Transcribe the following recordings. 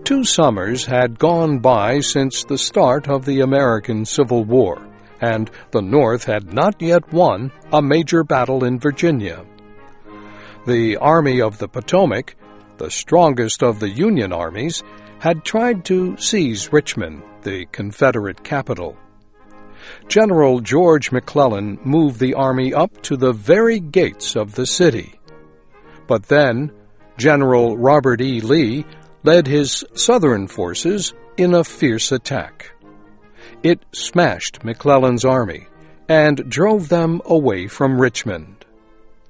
Two summers had gone by since the start of the American Civil War, and the North had not yet won a major battle in Virginia. The Army of the Potomac, the strongest of the Union armies, had tried to seize Richmond, the Confederate capital. General George McClellan moved the army up to the very gates of the city. But then General Robert E. Lee led his Southern forces in a fierce attack. It smashed McClellan's army and drove them away from Richmond.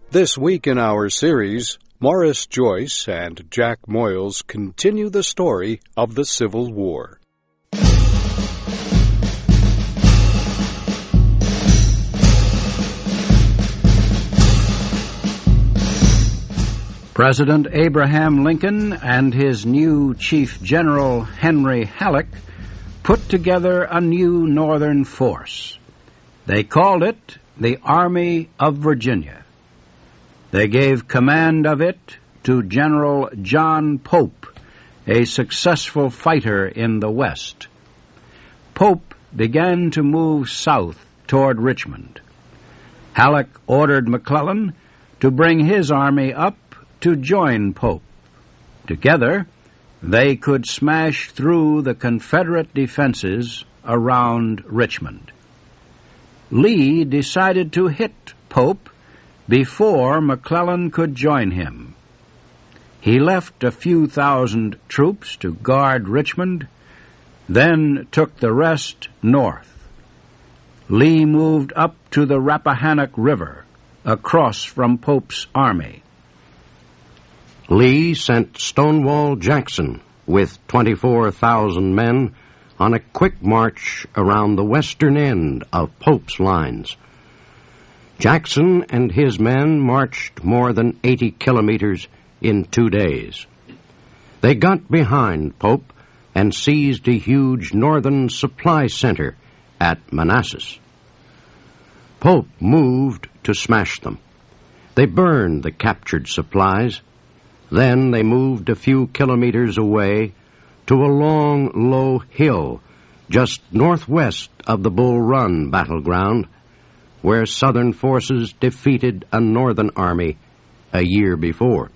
This week in our series, Morris Joyce and Jack Moyles continue the story of the Civil War. President Abraham Lincoln and his new Chief General Henry Halleck put together a new Northern force. They called it the Army of Virginia. They gave command of it to General John Pope, a successful fighter in the West. Pope began to move south toward Richmond. Halleck ordered McClellan to bring his army up to join Pope. Together, they could smash through the Confederate defenses around Richmond. Lee decided to hit Pope before McClellan could join him. He left a few thousand troops to guard Richmond, then took the rest north. Lee moved up to the Rappahannock River, across from Pope's army. Lee sent Stonewall Jackson with 24,000 men on a quick march around the western end of Pope's lines. Jackson and his men marched more than 80 kilometers in 2 days. They got behind Pope and seized a huge northern supply center at Manassas. Pope moved to smash them. They burned the captured supplies. Then they moved a few kilometers away to a long, low hill just northwest of the Bull Run battleground, where Southern forces defeated a Northern army a year before.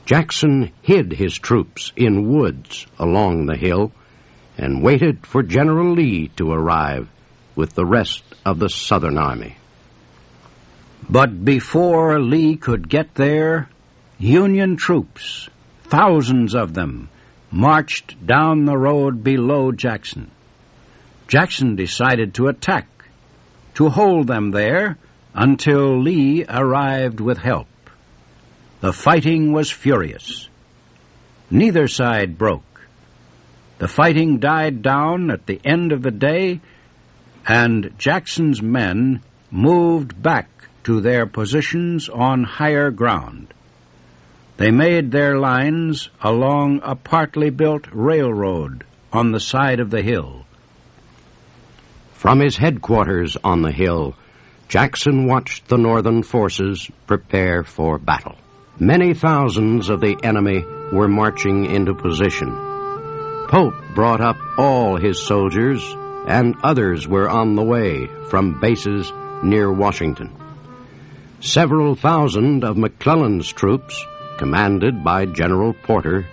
Jackson hid his troops in woods along the hill and waited for General Lee to arrive with the rest of the Southern army. But before Lee could get there, Union troops, thousands of them, marched down the road below Jackson. Jackson decided to attack, to hold them there until Lee arrived with help. The fighting was furious. Neither side broke. The fighting died down at the end of the day, and Jackson's men moved back to their positions on higher ground. They made their lines along a partly built railroad on the side of the hill. From his headquarters on the hill, Jackson watched the Northern forces prepare for battle. Many thousands of the enemy were marching into position. Pope brought up all his soldiers, and others were on the way from bases near Washington. Several thousand of McClellan's troops, commanded by General Porter,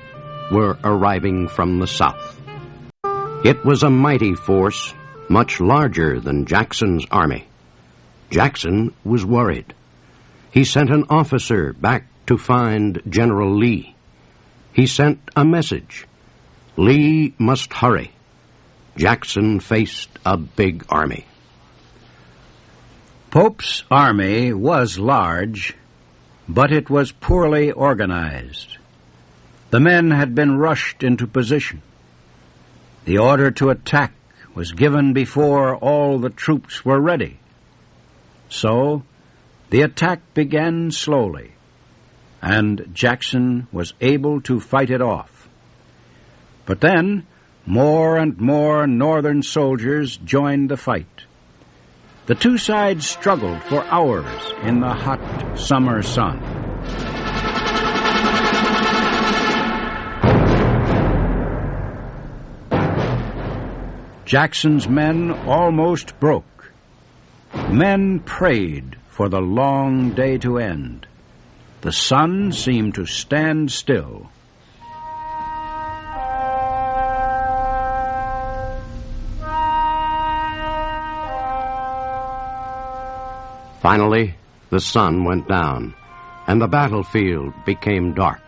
were arriving from the south. It was a mighty force, much larger than Jackson's army. Jackson was worried. He sent an officer back to find General Lee. He sent a message. Lee must hurry. Jackson faced a big army. Pope's army was large, but it was poorly organized. The men had been rushed into position. The order to attack was given before all the troops were ready. So, the attack began slowly, and Jackson was able to fight it off. But then, more and more Northern soldiers joined the fight. The two sides struggled for hours in the hot summer sun. Jackson's men almost broke. Men prayed for the long day to end. The sun seemed to stand still. Finally, the sun went down, and the battlefield became dark.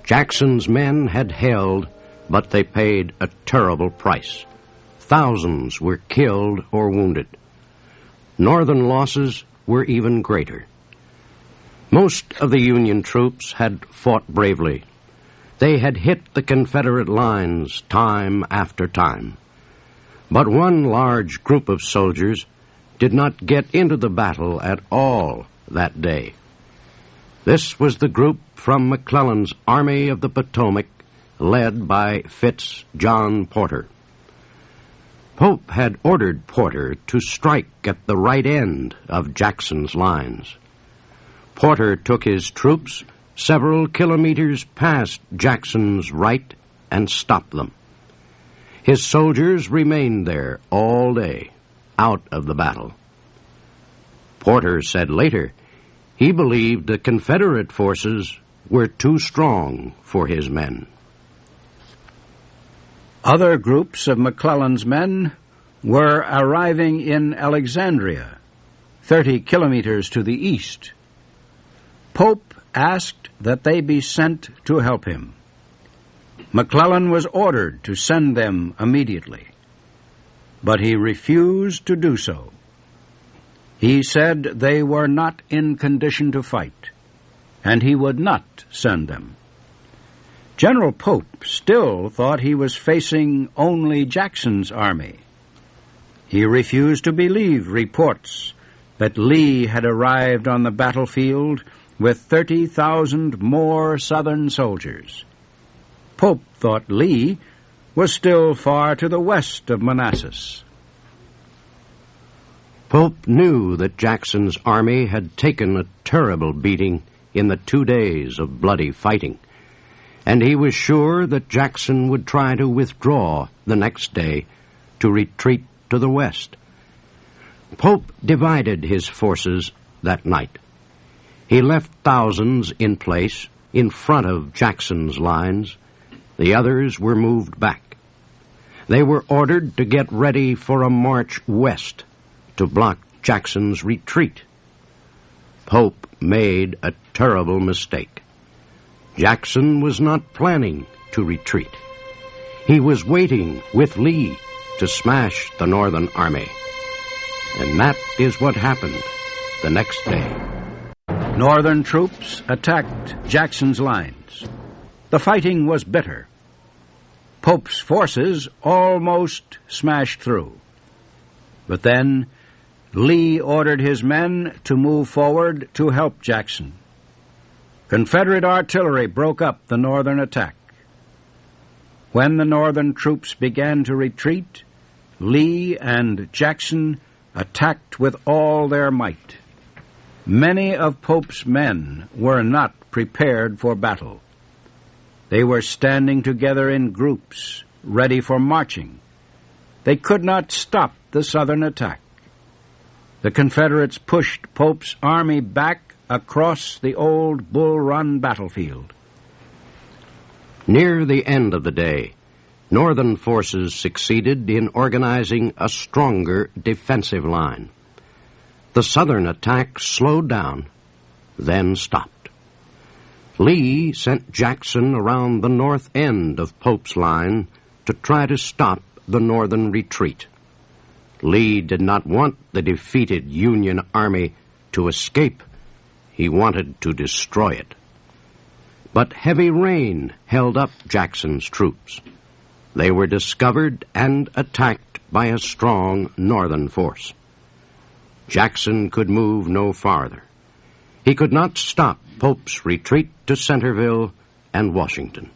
Jackson's men had held, but they paid a terrible price. Thousands were killed or wounded. Northern losses were even greater. Most of the Union troops had fought bravely. They had hit the Confederate lines time after time. But one large group of soldiers did not get into the battle at all that day. This was the group from McClellan's Army of the Potomac, led by Fitz John Porter. Pope had ordered Porter to strike at the right end of Jackson's lines. Porter took his troops several kilometers past Jackson's right and stopped them. His soldiers remained there all day, out of the battle. Porter said later he believed the Confederate forces were too strong for his men. Other groups of McClellan's men were arriving in Alexandria, 30 kilometers to the east. Pope asked that they be sent to help him. McClellan was ordered to send them immediately, but he refused to do so. He said they were not in condition to fight, and he would not send them. General Pope still thought he was facing only Jackson's army. He refused to believe reports that Lee had arrived on the battlefield with 30,000 more Southern soldiers. Pope thought Lee was still far to the west of Manassas. Pope knew that Jackson's army had taken a terrible beating in the 2 days of bloody fighting, and he was sure that Jackson would try to withdraw the next day to retreat to the west. Pope divided his forces that night. He left thousands in place in front of Jackson's lines. The others were moved back. They were ordered to get ready for a march west to block Jackson's retreat. Pope made a terrible mistake. Jackson was not planning to retreat. He was waiting with Lee to smash the Northern army. And that is what happened the next day. Northern troops attacked Jackson's lines. The fighting was bitter. Pope's forces almost smashed through. But then Lee ordered his men to move forward to help Jackson. Confederate artillery broke up the Northern attack. When the Northern troops began to retreat, Lee and Jackson attacked with all their might. Many of Pope's men were not prepared for battle. They were standing together in groups, ready for marching. They could not stop the Southern attack. The Confederates pushed Pope's army back across the old Bull Run battlefield. Near the end of the day, Northern forces succeeded in organizing a stronger defensive line. The Southern attack slowed down, then stopped. Lee sent Jackson around the north end of Pope's line to try to stop the Northern retreat. Lee did not want the defeated Union army to escape. He wanted to destroy it. But heavy rain held up Jackson's troops. They were discovered and attacked by a strong Northern force. Jackson could move no farther. He could not stop Pope's retreat to Centerville and Washington.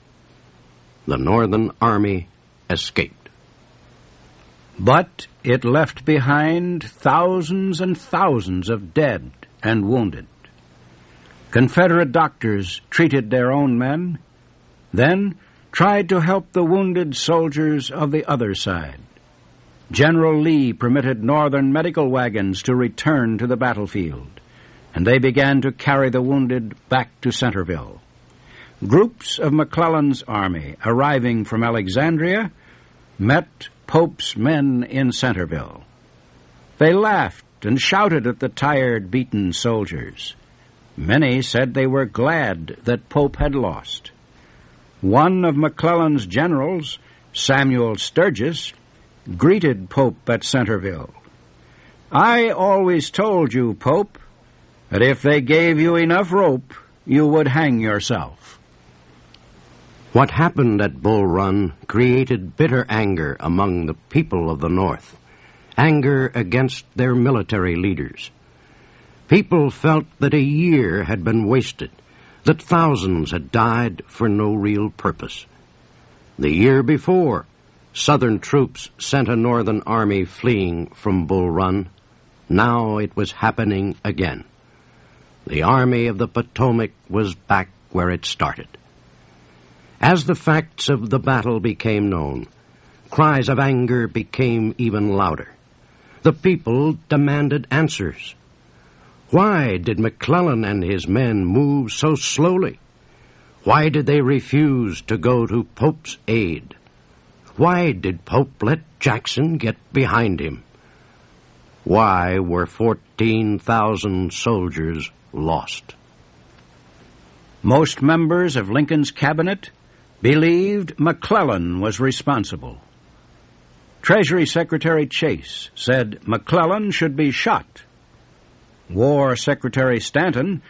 The Northern Army escaped. But it left behind thousands and thousands of dead and wounded. Confederate doctors treated their own men, then tried to help the wounded soldiers of the other side. General Lee permitted Northern medical wagons to return to the battlefield, and they began to carry the wounded back to Centerville. Groups of McClellan's army, arriving from Alexandria, met Pope's men in Centerville. They laughed and shouted at the tired, beaten soldiers. Many said they were glad that Pope had lost. One of McClellan's generals, Samuel Sturgis, greeted Pope at Centerville. "I always told you, Pope, that if they gave you enough rope, you would hang yourself." What happened at Bull Run created bitter anger among the people of the North, anger against their military leaders. People felt that a year had been wasted, that thousands had died for no real purpose. The year before, Southern troops sent a Northern army fleeing from Bull Run. Now it was happening again. The Army of the Potomac was back where it started. As the facts of the battle became known, cries of anger became even louder. The people demanded answers. Why did McClellan and his men move so slowly? Why did they refuse to go to Pope's aid? Why did Pope let Jackson get behind him? Why were 14,000 soldiers lost? Most members of Lincoln's cabinet believed McClellan was responsible. Treasury Secretary Chase said McClellan should be shot. War Secretary Stanton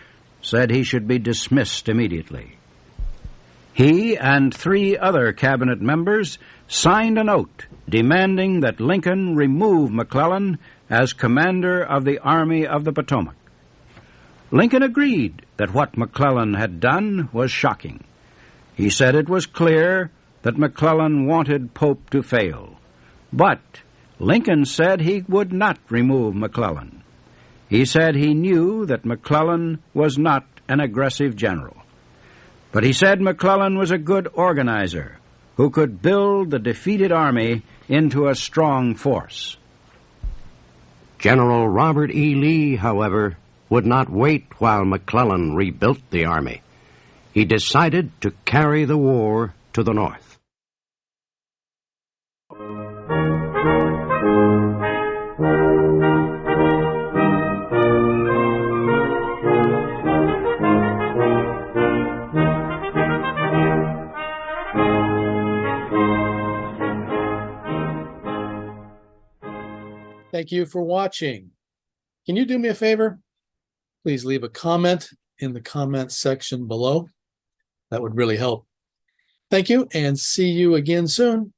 said he should be dismissed immediately. He and 3 other cabinet members signed a note demanding that Lincoln remove McClellan as commander of the Army of the Potomac. Lincoln agreed that what McClellan had done was shocking. He said it was clear that McClellan wanted Pope to fail. But Lincoln said he would not remove McClellan. He said he knew that McClellan was not an aggressive general. But he said McClellan was a good organizer who could build the defeated army into a strong force. General Robert E. Lee, however, would not wait while McClellan rebuilt the army. He decided to carry the war to the North. Thank you for watching. Can you do me a favor? Please leave a comment in the comments section below. That would really help. Thank you, and see you again soon.